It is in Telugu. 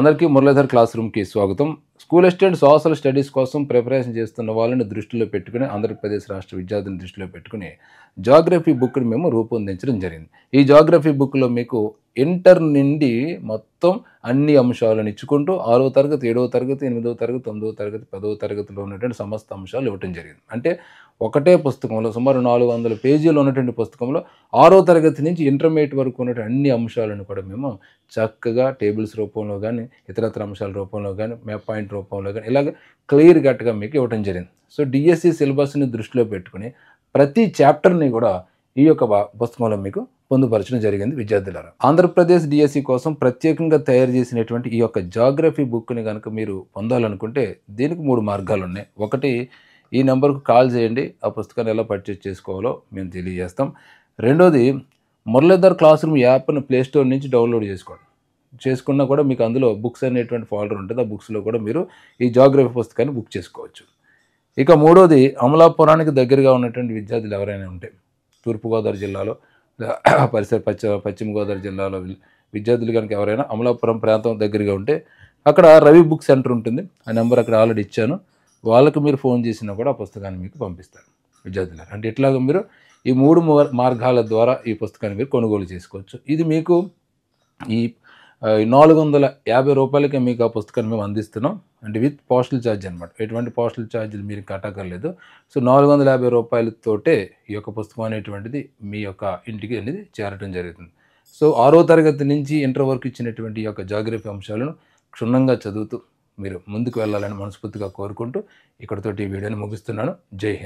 అందరికీ మురళీధర్ క్లాస్ రూమ్కి స్వాగతం. స్కూల్ అసిస్టెంట్ సోషల్ స్టడీస్ కోసం ప్రిపరేషన్ చేస్తున్న వాళ్ళని దృష్టిలో పెట్టుకుని ఆంధ్రప్రదేశ్ రాష్ట్ర విద్యార్థులను దృష్టిలో పెట్టుకుని జాగ్రఫీ బుక్ని మేము రూపొందించడం జరిగింది. ఈ జాగ్రఫీ బుక్లో మీకు ఇంటర్ నుండి మొత్తం అన్ని అంశాలను ఇచ్చుకుంటూ 6వ తరగతి, 7వ తరగతి, 8వ తరగతి, 9వ తరగతి, 10వ తరగతిలో ఉన్నటువంటి సమస్త అంశాలు ఇవ్వటం జరిగింది. అంటే ఒకటే పుస్తకంలో సుమారు 400 పేజీలు ఉన్నటువంటి పుస్తకంలో 6వ తరగతి నుంచి ఇంటర్మీడియట్ వరకు ఉన్నటువంటి అన్ని అంశాలను కూడా మేము చక్కగా టేబుల్స్ రూపంలో కానీ, ఇతరత్ర అంశాల రూపంలో కానీ, మ్యాప్ పాయింట్ రూపంలో కానీ ఇలాగ క్లియర్ కట్గా మీకు ఇవ్వడం జరిగింది. సో డిఎస్సి సిలబస్ని దృష్టిలో పెట్టుకుని ప్రతి చాప్టర్ని కూడా ఈ యొక్క పుస్తకంలో మీకు పొందుపరచడం జరిగింది విద్యార్థులారా. ఆంధ్రప్రదేశ్ డిఎస్సి కోసం ప్రత్యేకంగా తయారు చేసినటువంటి ఈ యొక్క జాగ్రఫీ బుక్ని కనుక మీరు పొందాలనుకుంటే దీనికి 3 మార్గాలు ఉన్నాయి. ఒకటి, ఈ నెంబర్కు కాల్ చేయండి, ఆ పుస్తకాన్ని ఎలా పర్చేజ్ చేసుకోవాలో మేము తెలియజేస్తాం. రెండోది, మురళీధర్ క్లాస్ రూమ్ యాప్ను ప్లేస్టోర్ నుంచి డౌన్లోడ్ చేసుకోండి. చేసుకున్నా కూడా మీకు అందులో బుక్స్ అనేటువంటి ఫోల్డర్ ఉంటుంది. ఆ బుక్స్లో కూడా మీరు ఈ జాగ్రఫీ పుస్తకాన్ని బుక్ చేసుకోవచ్చు. ఇక మూడోది, అమలాపురానికి దగ్గరగా ఉన్నటువంటి విద్యార్థులు ఎవరైనా ఉంటే తూర్పుగోదావరి జిల్లాలో పరిసర పశ్చిమ గోదావరి జిల్లాలో విద్యార్థులు కనుక ఎవరైనా అమలాపురం ప్రాంతం దగ్గరగా ఉంటే అక్కడ రవి బుక్ సెంటర్ ఉంటుంది. ఆ నెంబర్ అక్కడ ఆల్రెడీ ఇచ్చాను. వాళ్ళకు మీరు ఫోన్ చేసినా కూడా ఆ పుస్తకాన్ని మీకు పంపిస్తారు విద్యార్థులు. అంటే ఇట్లాగ మీరు ఈ 3 మార్గాల ద్వారా ఈ పుస్తకాన్ని మీరు కొనుగోలు చేసుకోవచ్చు. ఇది మీకు ఈ 450 రూపాయలకి మీకు ఆ పుస్తకాన్ని మేము అందిస్తున్నాం. అంటే విత్ పోస్టల్ ఛార్జ్ అనమాట. ఎటువంటి పోస్టల్ ఛార్జీలు మీరు కట్టక్కర్లేదు. సో 450 రూపాయలతోటే ఈ యొక్క పుస్తకం అనేటువంటిది మీ యొక్క ఇంటికి అనేది చేరటం జరుగుతుంది. సో 6వ తరగతి నుంచి ఇంటర్ వరకు ఇచ్చినటువంటి ఈ యొక్క జాగ్రఫీ అంశాలను క్షుణ్ణంగా చదువుతూ మీరు ముందుకు వెళ్ళాలని మనస్ఫూర్తిగా కోరుకుంటూ ఇక్కడితోటి ఈ వీడియోని ముగిస్తున్నాను. జై హింద్.